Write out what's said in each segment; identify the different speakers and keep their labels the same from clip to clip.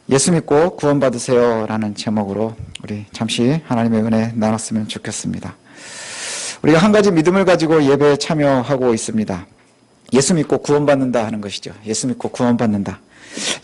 Speaker 1: 예수 믿고 구원받으세요 라는 제목으로 우리 잠시 하나님의 은혜 나눴으면 좋겠습니다. 우리가 한 가지 믿음을 가지고 예배에 참여하고 있습니다. 예수 믿고 구원받는다 하는 것이죠. 예수 믿고 구원받는다.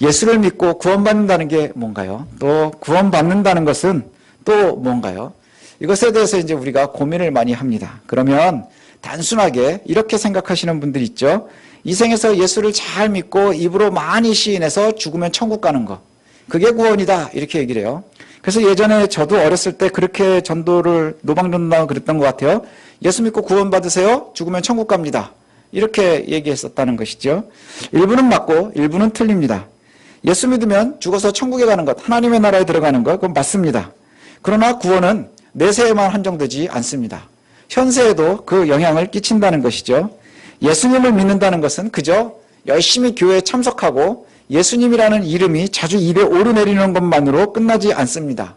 Speaker 1: 예수를 믿고 구원받는다는 게 뭔가요? 또 구원받는다는 것은 또 뭔가요? 이것에 대해서 이제 우리가 고민을 많이 합니다. 그러면 단순하게 이렇게 생각하시는 분들 있죠. 이 생에서 예수를 잘 믿고 입으로 많이 시인해서 죽으면 천국 가는 거, 그게 구원이다 이렇게 얘기를 해요. 그래서 예전에 저도 어렸을 때 그렇게 전도를 노방전도하고 그랬던 것 같아요. 예수 믿고 구원받으세요. 죽으면 천국 갑니다. 이렇게 얘기했었다는 것이죠. 일부는 맞고 일부는 틀립니다. 예수 믿으면 죽어서 천국에 가는 것, 하나님의 나라에 들어가는 것, 그건 맞습니다. 그러나 구원은 내세에만 한정되지 않습니다. 현세에도 그 영향을 끼친다는 것이죠. 예수님을 믿는다는 것은 그저 열심히 교회에 참석하고 예수님이라는 이름이 자주 입에 오르내리는 것만으로 끝나지 않습니다.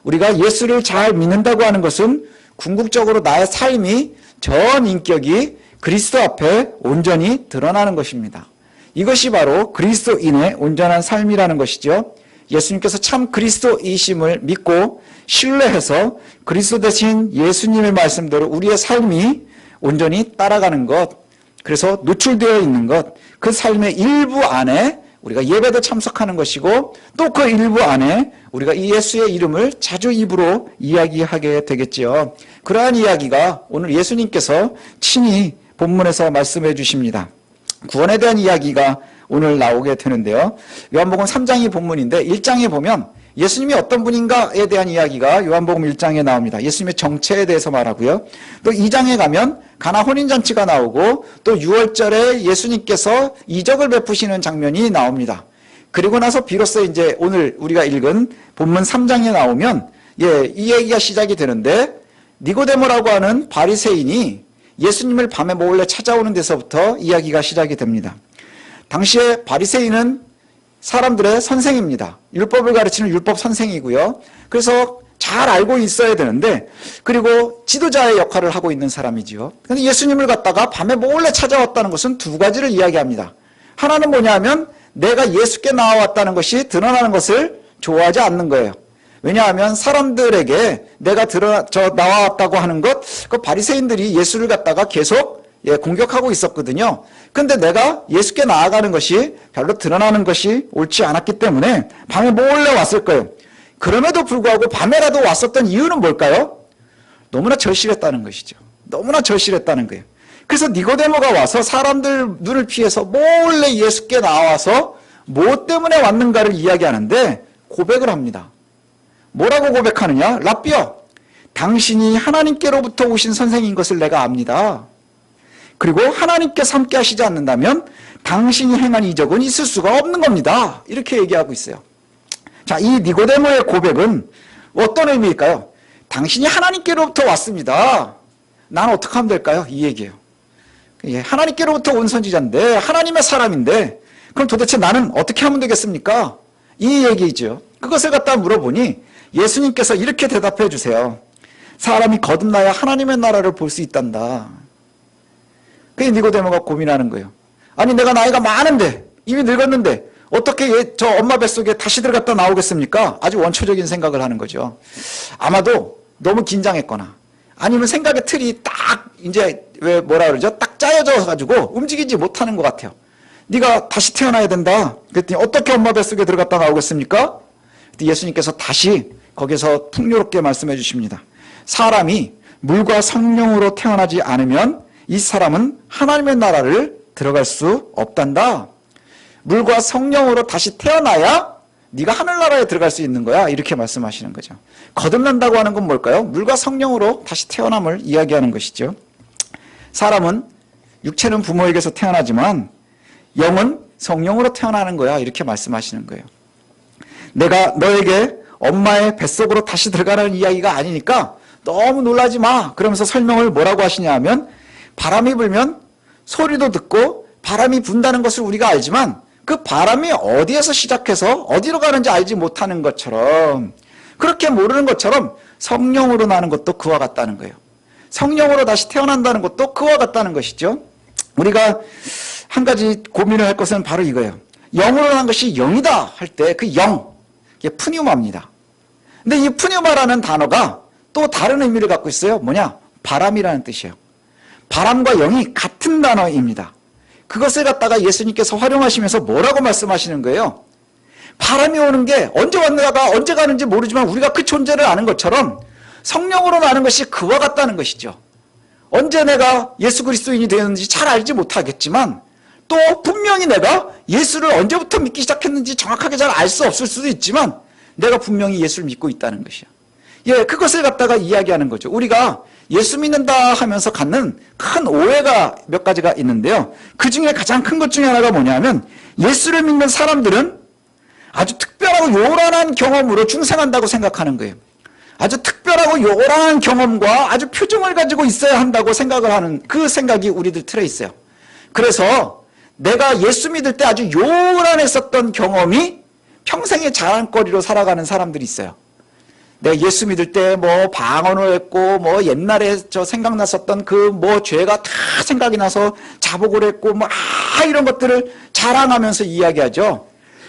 Speaker 1: 우리가 예수를 잘 믿는다고 하는 것은 궁극적으로 나의 삶이 전 인격이 그리스도 앞에 온전히 드러나는 것입니다. 이것이 바로 그리스도인의 온전한 삶이라는 것이죠. 예수님께서 참 그리스도이심을 믿고 신뢰해서 그리스도 대신 예수님의 말씀대로 우리의 삶이 온전히 따라가는 것, 그래서 노출되어 있는 것, 그 삶의 일부 안에 우리가 예배도 참석하는 것이고 또 그 일부 안에 우리가 이 예수의 이름을 자주 입으로 이야기하게 되겠지요. 그러한 이야기가 오늘 예수님께서 친히 본문에서 말씀해 주십니다. 구원에 대한 이야기가 오늘 나오게 되는데요. 요한복음 3장이 본문인데 1장에 보면 예수님이 어떤 분인가에 대한 이야기가 요한복음 1장에 나옵니다. 예수님의 정체에 대해서 말하고요. 또 2장에 가면 가나 혼인잔치가 나오고 또 6월절에 예수님께서 이적을 베푸시는 장면이 나옵니다. 그리고 나서 비로소 이제 오늘 우리가 읽은 본문 3장에 나오면 이 얘기가 시작이 되는데 니고데모라고 하는 바리새인이 예수님을 밤에 몰래 찾아오는 데서부터 이야기가 시작이 됩니다. 당시에 바리새인은 사람들의 선생입니다. 율법을 가르치는 율법 선생이고요. 그래서 잘 알고 있어야 되는데, 그리고 지도자의 역할을 하고 있는 사람이지요. 그런데 예수님을 갖다가 밤에 몰래 찾아왔다는 것은 두 가지를 이야기합니다. 하나는 뭐냐 하면 내가 예수께 나와왔다는 것이 드러나는 것을 좋아하지 않는 거예요. 왜냐하면 사람들에게 내가 나와왔다고 하는 것, 그 바리새인들이 예수를 갖다가 계속 공격하고 있었거든요. 근데 내가 예수께 나아가는 것이 별로 드러나는 것이 옳지 않았기 때문에 밤에 몰래 왔을 거예요. 그럼에도 불구하고 밤에라도 왔었던 이유는 뭘까요? 너무나 절실했다는 것이죠. 너무나 절실했다는 거예요. 그래서 니고데모가 와서 사람들 눈을 피해서 몰래 예수께 나와서 뭐 때문에 왔는가를 이야기하는데 고백을 합니다. 뭐라고 고백하느냐? 랍비여, 당신이 하나님께로부터 오신 선생인 것을 내가 압니다. 그리고 하나님께서 함께 하시지 않는다면 당신이 행한 이적은 있을 수가 없는 겁니다. 이렇게 얘기하고 있어요. 자, 이 니고데모의 고백은 어떤 의미일까요? 당신이 하나님께로부터 왔습니다. 난 어떻게 하면 될까요? 이 얘기예요. 하나님께로부터 온 선지자인데, 하나님의 사람인데, 그럼 도대체 나는 어떻게 하면 되겠습니까? 이 얘기죠. 그것을 갖다 물어보니 예수님께서 이렇게 대답해 주세요. 사람이 거듭나야 하나님의 나라를 볼 수 있단다. 그게 니고데모가 고민하는 거예요. 아니, 내가 나이가 많은데, 이미 늙었는데 어떻게 저 엄마 뱃속에 다시 들어갔다 나오겠습니까? 아주 원초적인 생각을 하는 거죠. 아마도 너무 긴장했거나 아니면 생각의 틀이 딱 이제 뭐라 그러죠? 딱 짜여져 가지고 움직이지 못하는 것 같아요. 네가 다시 태어나야 된다. 그랬더니 어떻게 엄마 뱃속에 들어갔다 나오겠습니까? 예수님께서 다시 거기서 풍요롭게 말씀해 주십니다. 사람이 물과 성령으로 태어나지 않으면 이 사람은 하나님의 나라를 들어갈 수 없단다. 물과 성령으로 다시 태어나야 네가 하늘나라에 들어갈 수 있는 거야. 이렇게 말씀하시는 거죠. 거듭난다고 하는 건 뭘까요? 물과 성령으로 다시 태어남을 이야기하는 것이죠. 사람은 육체는 부모에게서 태어나지만 영은 성령으로 태어나는 거야. 이렇게 말씀하시는 거예요. 내가 너에게 엄마의 뱃속으로 다시 들어가라는 이야기가 아니니까 너무 놀라지 마. 그러면서 설명을 뭐라고 하시냐 하면 바람이 불면 소리도 듣고 바람이 분다는 것을 우리가 알지만 그 바람이 어디에서 시작해서 어디로 가는지 알지 못하는 것처럼, 그렇게 모르는 것처럼 성령으로 나는 것도 그와 같다는 거예요. 성령으로 다시 태어난다는 것도 그와 같다는 것이죠. 우리가 한 가지 고민을 할 것은 바로 이거예요. 영으로 난 것이 영이다 할 때 그 영, 이게 푸뉴마입니다. 근데 이 푸뉴마라는 단어가 또 다른 의미를 갖고 있어요. 뭐냐? 바람이라는 뜻이에요. 바람과 영이 같은 단어입니다. 그것을 갖다가 예수님께서 활용하시면서 뭐라고 말씀하시는 거예요? 바람이 오는 게 언제 왔다가 언제 가는지 모르지만 우리가 그 존재를 아는 것처럼 성령으로 나는 것이 그와 같다는 것이죠. 언제 내가 예수 그리스도인이 되었는지 잘 알지 못하겠지만 또 분명히 내가 예수를 언제부터 믿기 시작했는지 정확하게 잘 알 수 없을 수도 있지만 내가 분명히 예수를 믿고 있다는 것이야. 예, 그것을 갖다가 이야기하는 거죠. 우리가 예수 믿는다 하면서 갖는 큰 오해가 몇 가지가 있는데요. 그 중에 가장 큰 것 중에 하나가 뭐냐면 예수를 믿는 사람들은 아주 특별하고 요란한 경험으로 중생한다고 생각하는 거예요. 아주 특별하고 요란한 경험과 아주 표정을 가지고 있어야 한다고 생각을 하는 그 생각이 우리들 틀에 있어요. 그래서 내가 예수 믿을 때 아주 요란했었던 경험이 평생의 자랑거리로 살아가는 사람들이 있어요. 내가 예수 믿을 때 뭐 방언을 했고 뭐 옛날에 저 생각났었던 그 뭐 죄가 다 생각이 나서 자복을 했고 뭐 이런 것들을 자랑하면서 이야기하죠.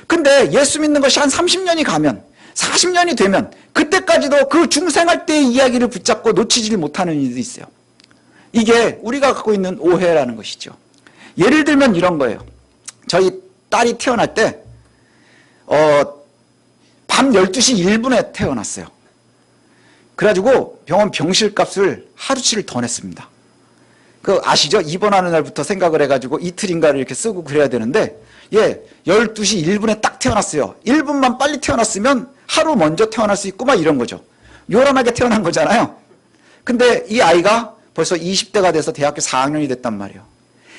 Speaker 1: 근데 예수 믿는 것이 한 30년이 가면 40년이 되면 그때까지도 그 중생할 때의 이야기를 붙잡고 놓치지 못하는 일도 있어요. 이게 우리가 갖고 있는 오해라는 것이죠. 예를 들면 이런 거예요. 저희 딸이 태어날 때 밤 12시 1분에 태어났어요. 그래가지고 병원 병실값을 하루치를 더 냈습니다. 그 아시죠? 입원하는 날부터 생각을 해가지고 이틀인가를 이렇게 쓰고 그래야 되는데 12시 1분에 딱 태어났어요. 1분만 빨리 태어났으면 하루 먼저 태어날 수 있고 막 이런 거죠. 요란하게 태어난 거잖아요. 근데 이 아이가 벌써 20대가 돼서 대학교 4학년이 됐단 말이에요.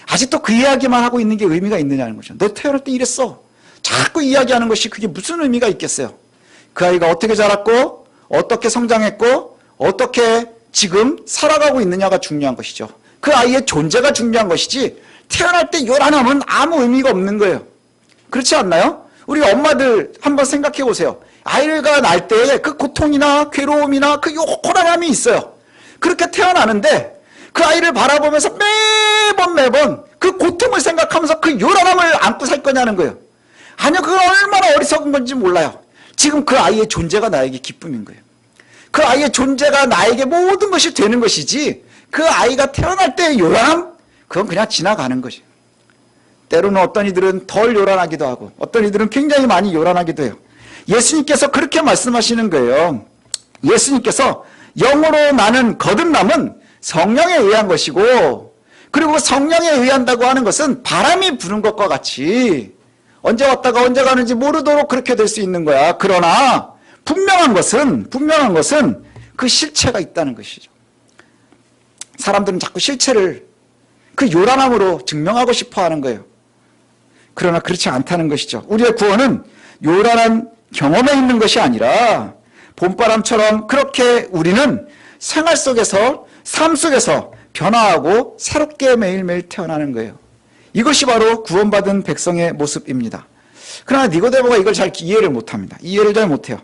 Speaker 1: 아직도 그 이야기만 하고 있는 게 의미가 있느냐는 거죠. 너 태어날 때 이랬어. 자꾸 이야기하는 것이 그게 무슨 의미가 있겠어요. 그 아이가 어떻게 자랐고 어떻게 성장했고 어떻게 지금 살아가고 있느냐가 중요한 것이죠. 그 아이의 존재가 중요한 것이지 태어날 때 요란함은 아무 의미가 없는 거예요. 그렇지 않나요? 우리 엄마들 한번 생각해 보세요. 아이가 날 때 그 고통이나 괴로움이나 그 요란함이 있어요. 그렇게 태어나는데 그 아이를 바라보면서 매번 그 고통을 생각하면서 그 요란함을 안고 살 거냐는 거예요. 아니요, 그건 얼마나 어리석은 건지 몰라요. 지금 그 아이의 존재가 나에게 기쁨인 거예요. 그 아이의 존재가 나에게 모든 것이 되는 것이지 그 아이가 태어날 때의 요란함? 그건 그냥 지나가는 거죠. 때로는 어떤 이들은 덜 요란하기도 하고 어떤 이들은 굉장히 많이 요란하기도 해요. 예수님께서 그렇게 말씀하시는 거예요. 예수님께서 영으로 나는 거듭남은 성령에 의한 것이고 그리고 성령에 의한다고 하는 것은 바람이 부는 것과 같이 언제 왔다가 언제 가는지 모르도록 그렇게 될 수 있는 거야. 그러나 분명한 것은 그 실체가 있다는 것이죠. 사람들은 자꾸 실체를 그 요란함으로 증명하고 싶어 하는 거예요. 그러나 그렇지 않다는 것이죠. 우리의 구원은 요란한 경험에 있는 것이 아니라 봄바람처럼 그렇게 우리는 생활 속에서 삶 속에서 변화하고 새롭게 매일매일 태어나는 거예요. 이것이 바로 구원받은 백성의 모습입니다. 그러나 니고데모가 이걸 잘 이해를 못합니다. 이해를 잘 못해요.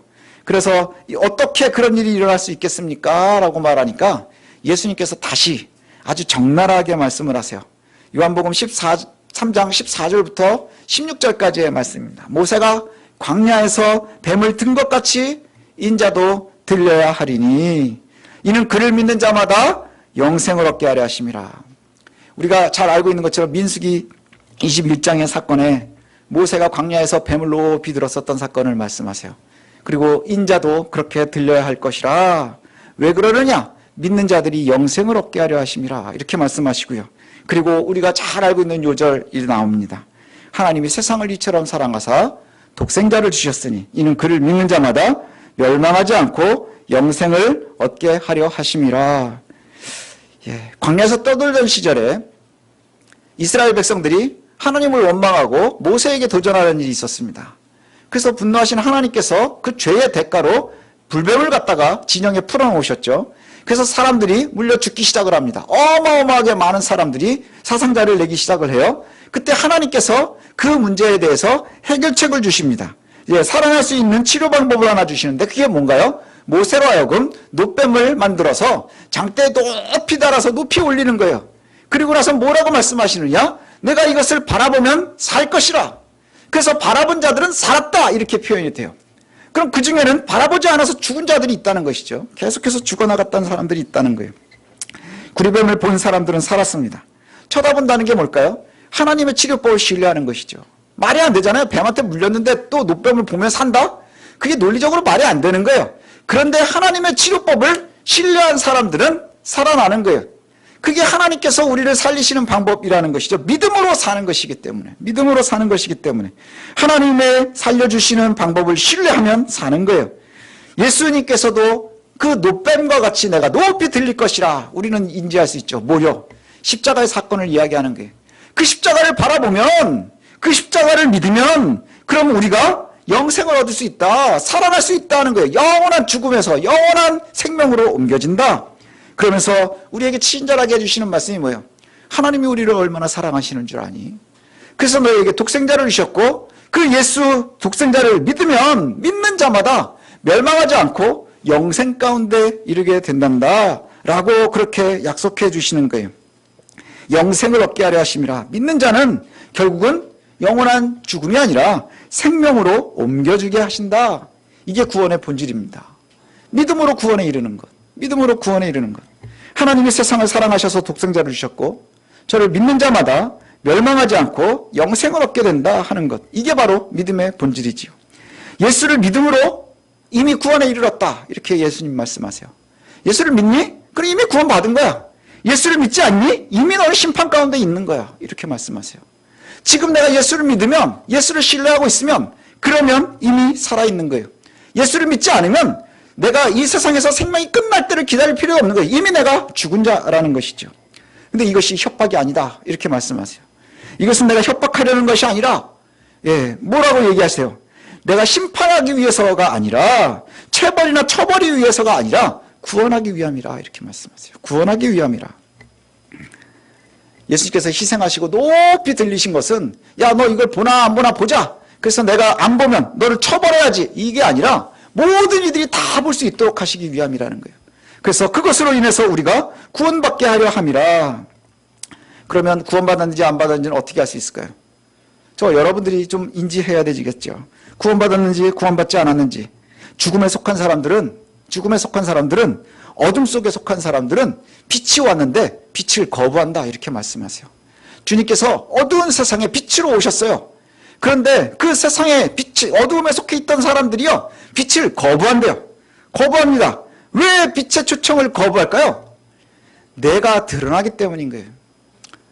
Speaker 1: 그래서 어떻게 그런 일이 일어날 수 있겠습니까? 라고 말하니까 예수님께서 다시 아주 적나라하게 말씀을 하세요. 요한복음 3장 14절부터 16절까지의 말씀입니다. 모세가 광야에서 뱀을 든 것 같이 인자도 들려야 하리니 이는 그를 믿는 자마다 영생을 얻게 하려 하심이라. 우리가 잘 알고 있는 것처럼 민수기 21장의 사건에 모세가 광야에서 뱀을 높이 들었었던 사건을 말씀하세요. 그리고 인자도 그렇게 들려야 할 것이라. 왜 그러느냐? 믿는 자들이 영생을 얻게 하려 하심이라. 이렇게 말씀하시고요. 그리고 우리가 잘 알고 있는 요절이 나옵니다. 하나님이 세상을 이처럼 사랑하사 독생자를 주셨으니 이는 그를 믿는 자마다 멸망하지 않고 영생을 얻게 하려 하심이라. 광야에서 떠돌던 시절에 이스라엘 백성들이 하나님을 원망하고 모세에게 도전하는 일이 있었습니다. 그래서 분노하신 하나님께서 그 죄의 대가로 불뱀을 갖다가 진영에 풀어놓으셨죠. 그래서 사람들이 물려 죽기 시작을 합니다. 어마어마하게 많은 사람들이 사상자를 내기 시작을 해요. 그때 하나님께서 그 문제에 대해서 해결책을 주십니다. 살아날 수 있는 치료 방법을 하나 주시는데 그게 뭔가요? 모세로 하여금 놋뱀을 만들어서 장대에 높이 달아서 높이 올리는 거예요. 그리고 나서 뭐라고 말씀하시느냐? 내가 이것을 바라보면 살 것이라. 그래서 바라본 자들은 살았다 이렇게 표현이 돼요. 그럼 그 중에는 바라보지 않아서 죽은 자들이 있다는 것이죠. 계속해서 죽어나갔다는 사람들이 있다는 거예요. 구리뱀을 본 사람들은 살았습니다. 쳐다본다는 게 뭘까요? 하나님의 치료법을 신뢰하는 것이죠. 말이 안 되잖아요. 뱀한테 물렸는데 또 노뱀을 보면 산다? 그게 논리적으로 말이 안 되는 거예요. 그런데 하나님의 치료법을 신뢰한 사람들은 살아나는 거예요. 그게 하나님께서 우리를 살리시는 방법이라는 것이죠. 믿음으로 사는 것이기 때문에. 믿음으로 사는 것이기 때문에. 하나님의 살려주시는 방법을 신뢰하면 사는 거예요. 예수님께서도 그 노뱀과 같이 내가 높이 들릴 것이라 우리는 인지할 수 있죠. 뭐요? 십자가의 사건을 이야기하는 거예요. 그 십자가를 바라보면, 그 십자가를 믿으면 그럼 우리가 영생을 얻을 수 있다. 살아날 수 있다는 거예요. 영원한 죽음에서 영원한 생명으로 옮겨진다. 그러면서 우리에게 친절하게 해주시는 말씀이 뭐예요? 하나님이 우리를 얼마나 사랑하시는 줄 아니? 그래서 너에게 독생자를 주셨고 그 예수 독생자를 믿으면 믿는 자마다 멸망하지 않고 영생 가운데 이르게 된단다 라고 그렇게 약속해 주시는 거예요. 영생을 얻게 하려 하심이라. 믿는 자는 결국은 영원한 죽음이 아니라 생명으로 옮겨주게 하신다. 이게 구원의 본질입니다. 믿음으로 구원에 이르는 것. 믿음으로 구원에 이르는 것. 하나님이 세상을 사랑하셔서 독생자를 주셨고 저를 믿는 자마다 멸망하지 않고 영생을 얻게 된다 하는 것. 이게 바로 믿음의 본질이지요. 예수를 믿음으로 이미 구원에 이르렀다. 이렇게 예수님 말씀하세요. 예수를 믿니? 그럼 이미 구원 받은 거야. 예수를 믿지 않니? 이미 너는 심판 가운데 있는 거야. 이렇게 말씀하세요. 지금 내가 예수를 믿으면, 예수를 신뢰하고 있으면 그러면 이미 살아있는 거예요. 예수를 믿지 않으면 내가 이 세상에서 생명이 끝날 때를 기다릴 필요가 없는 거예요. 이미 내가 죽은 자라는 것이죠. 근데 이것이 협박이 아니다. 이렇게 말씀하세요. 이것은 내가 협박하려는 것이 아니라 뭐라고 얘기하세요? 내가 심판하기 위해서가 아니라 체벌이나 처벌이 위해서가 아니라 구원하기 위함이라 이렇게 말씀하세요. 구원하기 위함이라. 예수님께서 희생하시고 높이 들리신 것은 야, 너 이걸 보나 안 보나 보자. 그래서 내가 안 보면 너를 처벌해야지. 이게 아니라 모든 이들이 다 볼 수 있도록 하시기 위함이라는 거예요. 그래서 그것으로 인해서 우리가 구원받게 하려 함이라. 그러면 구원받았는지 안 받았는지는 어떻게 알 수 있을까요? 저 여러분들이 좀 인지해야 되겠죠. 구원받았는지 구원받지 않았는지. 죽음에 속한 사람들은 어둠 속에 속한 사람들은 빛이 왔는데 빛을 거부한다 이렇게 말씀하세요. 주님께서 어두운 세상에 빛으로 오셨어요. 그런데 그 세상에 빛이 어두움에 속해 있던 사람들이요 빛을 거부한대요. 거부합니다. 왜 빛의 초청을 거부할까요? 내가 드러나기 때문인 거예요.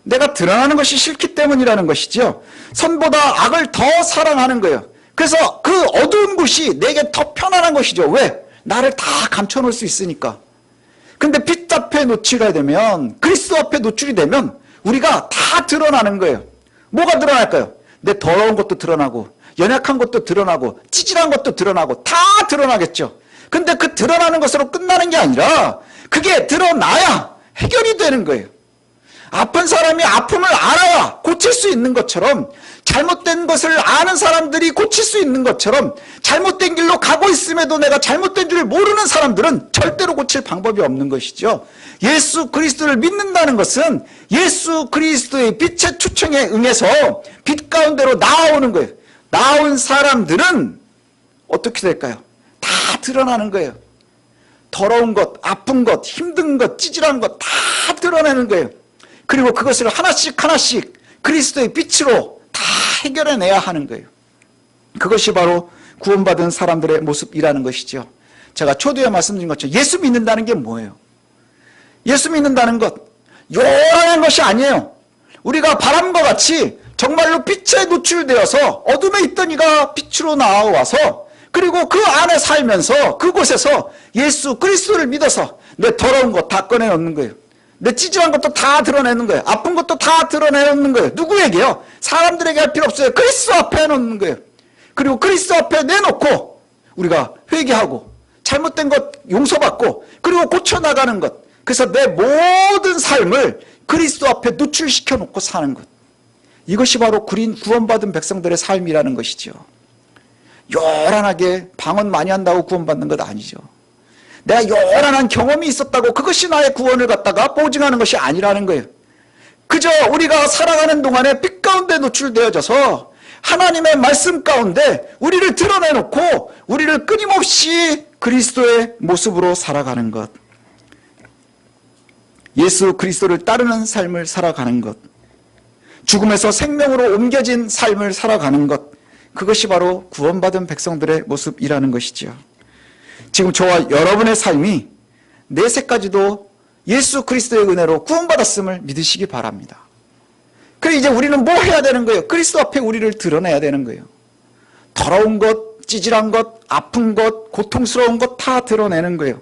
Speaker 1: 내가 드러나는 것이 싫기 때문이라는 것이죠. 선보다 악을 더 사랑하는 거예요. 그래서 그 어두운 곳이 내게 더 편안한 것이죠. 왜? 나를 다 감춰놓을 수 있으니까. 근데 빛 앞에 노출이 되면, 그리스도 앞에 노출이 되면 우리가 다 드러나는 거예요. 뭐가 드러날까요? 내 더러운 것도 드러나고 연약한 것도 드러나고 찌질한 것도 드러나고 다 드러나겠죠. 근데 그 드러나는 것으로 끝나는 게 아니라 그게 드러나야 해결이 되는 거예요. 아픈 사람이 아픔을 알아야 고칠 수 있는 것처럼, 잘못된 것을 아는 사람들이 고칠 수 있는 것처럼, 잘못된 길로 가고 있음에도 내가 잘못된 줄 모르는 사람들은 절대로 고칠 방법이 없는 것이죠. 예수 그리스도를 믿는다는 것은 예수 그리스도의 빛의 초청에 응해서 빛 가운데로 나아오는 거예요. 나온 사람들은 어떻게 될까요? 다 드러나는 거예요. 더러운 것, 아픈 것, 힘든 것, 찌질한 것 다 드러내는 거예요. 그리고 그것을 하나씩 하나씩 그리스도의 빛으로 다 해결해내야 하는 거예요. 그것이 바로 구원받은 사람들의 모습이라는 것이죠. 제가 초두에 말씀드린 것처럼 예수 믿는다는 게 뭐예요? 예수 믿는다는 것, 요란한 것이 아니에요. 우리가 바람과 같이 정말로 빛에 노출되어서 어둠에 있던 이가 빛으로 나와서, 그리고 그 안에 살면서 그곳에서 예수 그리스도를 믿어서 내 더러운 것 다 꺼내놓는 거예요. 내 찌질한 것도 다 드러내는 거예요. 아픈 것도 다 드러내놓는 거예요. 누구에게요? 사람들에게 할 필요 없어요. 그리스도 앞에 놓는 거예요. 그리고 그리스도 앞에 내놓고 우리가 회개하고 잘못된 것 용서받고 그리고 고쳐나가는 것. 그래서 내 모든 삶을 그리스도 앞에 노출시켜 놓고 사는 것. 이것이 바로 구원받은 백성들의 삶이라는 것이죠. 요란하게 방언 많이 한다고 구원받는 것 아니죠. 내가 요란한 경험이 있었다고 그것이 나의 구원을 갖다가 보증하는 것이 아니라는 거예요. 그저 우리가 살아가는 동안에 빛 가운데 노출되어져서 하나님의 말씀 가운데 우리를 드러내놓고 우리를 끊임없이 그리스도의 모습으로 살아가는 것, 예수 그리스도를 따르는 삶을 살아가는 것, 죽음에서 생명으로 옮겨진 삶을 살아가는 것, 그것이 바로 구원받은 백성들의 모습이라는 것이죠. 지금 저와 여러분의 삶이 내세까지도 예수 그리스도의 은혜로 구원받았음을 믿으시기 바랍니다. 그래 이제 우리는 뭐 해야 되는 거예요? 그리스도 앞에 우리를 드러내야 되는 거예요. 더러운 것, 찌질한 것, 아픈 것, 고통스러운 것 다 드러내는 거예요.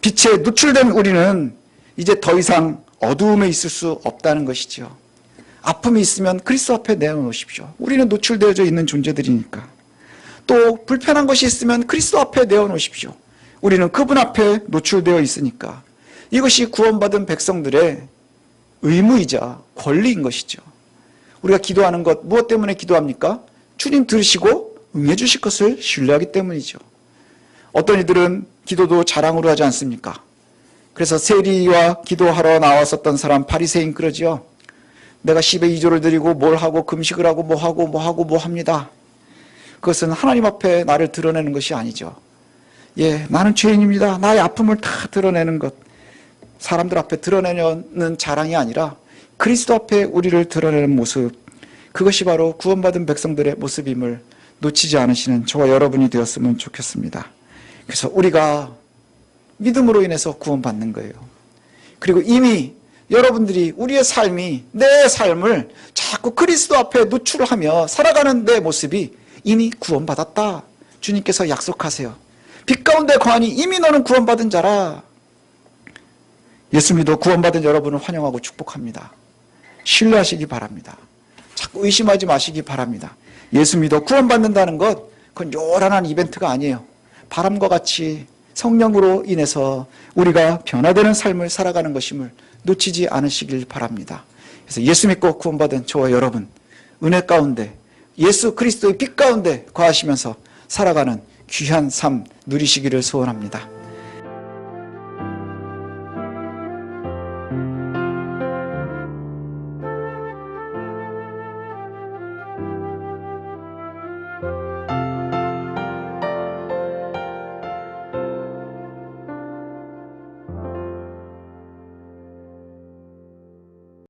Speaker 1: 빛에 노출된 우리는 이제 더 이상 어두움에 있을 수 없다는 것이죠. 아픔이 있으면 그리스도 앞에 내어놓으십시오. 우리는 노출되어져 있는 존재들이니까. 또 불편한 것이 있으면 그리스도 앞에 내어놓으십시오. 우리는 그분 앞에 노출되어 있으니까. 이것이 구원받은 백성들의 의무이자 권리인 것이죠. 우리가 기도하는 것 무엇 때문에 기도합니까? 주님 들으시고 응해 주실 것을 신뢰하기 때문이죠. 어떤 이들은 기도도 자랑으로 하지 않습니까? 그래서 세리와 기도하러 나왔었던 사람 바리새인 그러지요. 내가 10의 2조를 드리고 뭘 하고 금식을 하고 뭐 하고 뭐 합니다. 그것은 하나님 앞에 나를 드러내는 것이 아니죠. 예, 나는 죄인입니다. 나의 아픔을 다 드러내는 것. 사람들 앞에 드러내는 자랑이 아니라 그리스도 앞에 우리를 드러내는 모습, 그것이 바로 구원받은 백성들의 모습임을 놓치지 않으시는 저와 여러분이 되었으면 좋겠습니다. 그래서 우리가 믿음으로 인해서 구원받는 거예요. 그리고 이미 여러분들이 우리의 삶이, 내 삶을 자꾸 그리스도 앞에 노출하며 살아가는 내 모습이 이미 구원받았다. 주님께서 약속하세요. 빛 가운데 거하니 이미 너는 구원받은 자라. 예수 믿어 구원받은 여러분을 환영하고 축복합니다. 신뢰하시기 바랍니다. 자꾸 의심하지 마시기 바랍니다. 예수 믿어 구원받는다는 것, 그건 요란한 이벤트가 아니에요. 바람과 같이 성령으로 인해서 우리가 변화되는 삶을 살아가는 것임을 놓치지 않으시길 바랍니다. 그래서 예수 믿고 구원받은 저와 여러분, 은혜 가운데 예수 그리스도의 빛 가운데 거하시면서 살아가는 귀한 삶 누리시기를 소원합니다.